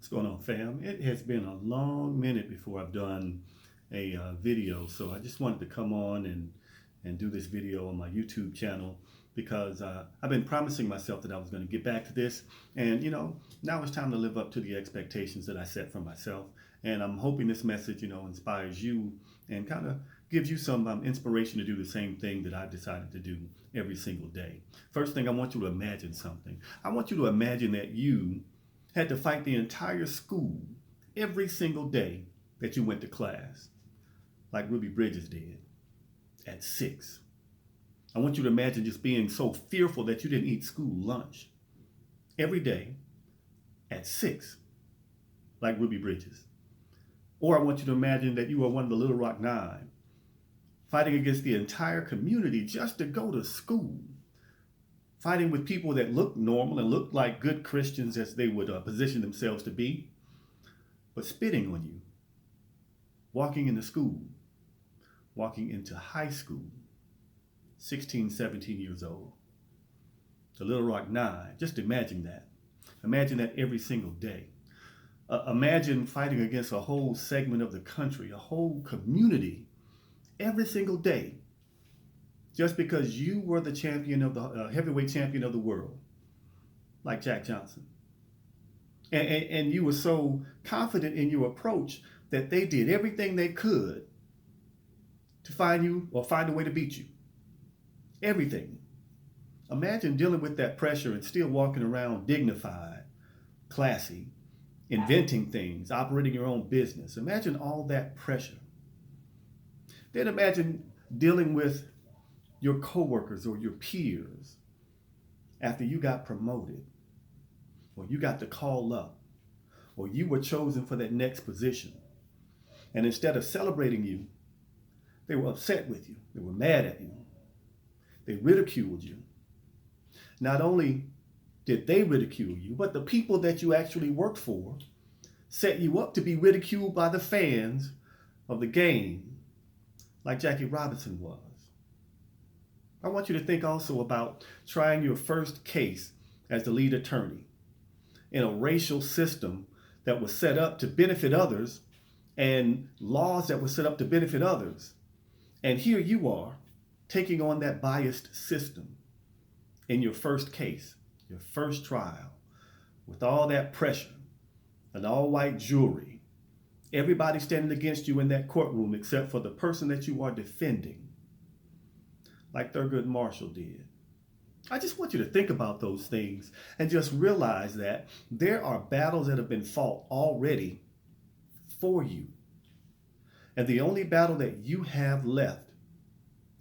What's going on, fam? It has been a long minute before I've done a video, so I just wanted to come on and do this video on my YouTube channel because I've been promising myself that I was going to get back to this, and now it's time to live up to the expectations that I set for myself. And I'm hoping this message, inspires you and kind of gives you some inspiration to do the same thing that I've decided to do every single day. First thing, I want you to imagine something. I want you to imagine that you had to fight the entire school every single day that you went to class, like Ruby Bridges did at 6. I want you to imagine just being so fearful that you didn't eat school lunch every day at 6, like Ruby Bridges. Or I want you to imagine that you were one of the Little Rock Nine, fighting against the entire community just to go to school, fighting with people that looked normal and looked like good Christians as they would position themselves to be, but spitting on you, walking into school, walking into high school, 16, 17 years old. The Little Rock Nine, just imagine that. Imagine that every single day. Imagine fighting against a whole segment of the country, a whole community, every single day, just because you were the champion of the heavyweight champion of the world, like Jack Johnson. And you were so confident in your approach that they did everything they could to find you or find a way to beat you. Everything. Imagine dealing with that pressure and still walking around dignified, classy, inventing things, operating your own business. Imagine all that pressure. Then imagine dealing with your coworkers or your peers after you got promoted, or you got the call up, or you were chosen for that next position. And instead of celebrating you, they were upset with you. They were mad at you. They ridiculed you. Not only did they ridicule you, but the people that you actually worked for set you up to be ridiculed by the fans of the game, like Jackie Robinson was. I want you to think also about trying your first case as the lead attorney in a racial system that was set up to benefit others and laws that were set up to benefit others. And here you are taking on that biased system in your first case, your first trial, with all that pressure and all white jury, everybody standing against you in that courtroom except for the person that you are defending, like Thurgood Marshall did. I just want you to think about those things and just realize that there are battles that have been fought already for you. And the only battle that you have left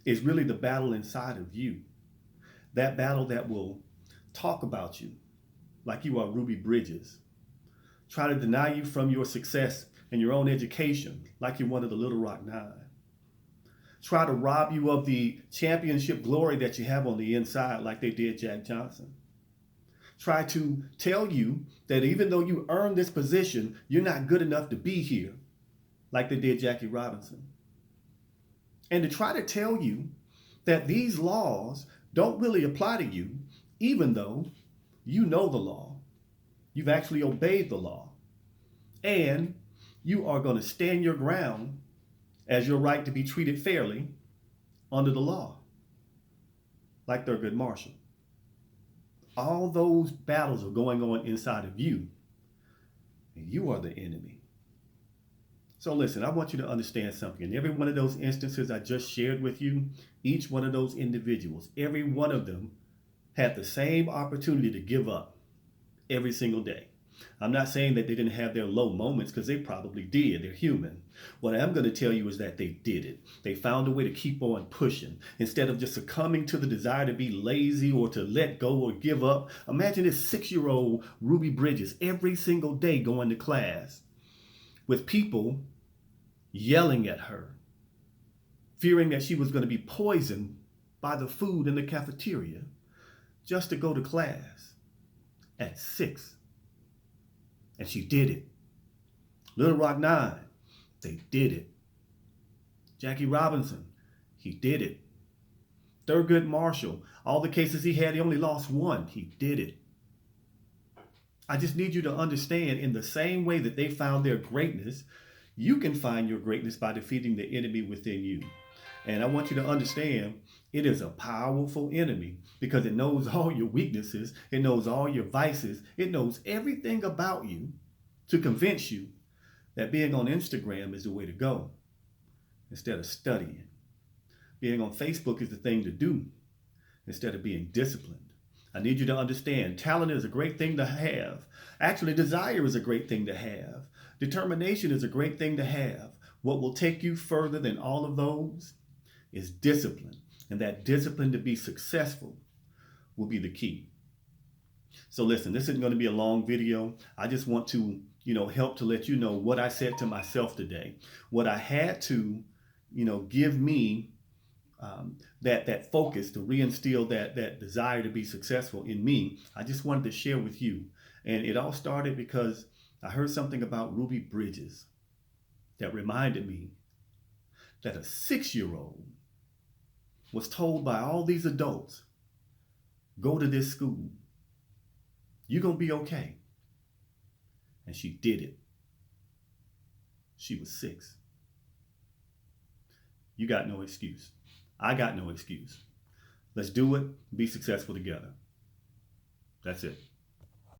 is really the battle inside of you. That battle that will talk about you like you are Ruby Bridges. Try to deny you from your success and your own education like you're one of the Little Rock Nine. Try to rob you of the championship glory that you have on the inside like they did Jack Johnson. Try to tell you that even though you earned this position, you're not good enough to be here like they did Jackie Robinson. And to try to tell you that these laws don't really apply to you, even though you know the law. You've actually obeyed the law. And you are going to stand your ground as your right to be treated fairly under the law, like Thurgood Marshall. All those battles are going on inside of you, and you are the enemy. So listen, I want you to understand something. In every one of those instances I just shared with you, each one of those individuals, every one of them had the same opportunity to give up every single day. I'm not saying that they didn't have their low moments, because they probably did. They're human. What I'm going to tell you is that they did it. They found a way to keep on pushing. Instead of just succumbing to the desire to be lazy or to let go or give up. Imagine this 6-year-old Ruby Bridges every single day going to class with people yelling at her, fearing that she was going to be poisoned by the food in the cafeteria, just to go to class at 6. And she did it. Little Rock Nine, they did it. Jackie Robinson, he did it. Thurgood Marshall, all the cases he had, he only lost one. He did it. I just need you to understand, in the same way that they found their greatness, you can find your greatness by defeating the enemy within you. And I want you to understand, it is a powerful enemy because it knows all your weaknesses, it knows all your vices, it knows everything about you to convince you that being on Instagram is the way to go instead of studying. Being on Facebook is the thing to do instead of being disciplined. I need you to understand, talent is a great thing to have. Actually, desire is a great thing to have. Determination is a great thing to have. What will take you further than all of those is discipline. And that discipline to be successful will be the key. So listen, this isn't going to be a long video. I just want to, help to let you know what I said to myself today. What I had to, give me that focus to reinstill that desire to be successful in me. I just wanted to share with you. And it all started because I heard something about Ruby Bridges that reminded me that a 6-year-old was told by all these adults, go to this school. You're going to be okay. And she did it. She was 6. You got no excuse. I got no excuse. Let's do it. Be successful together. That's it.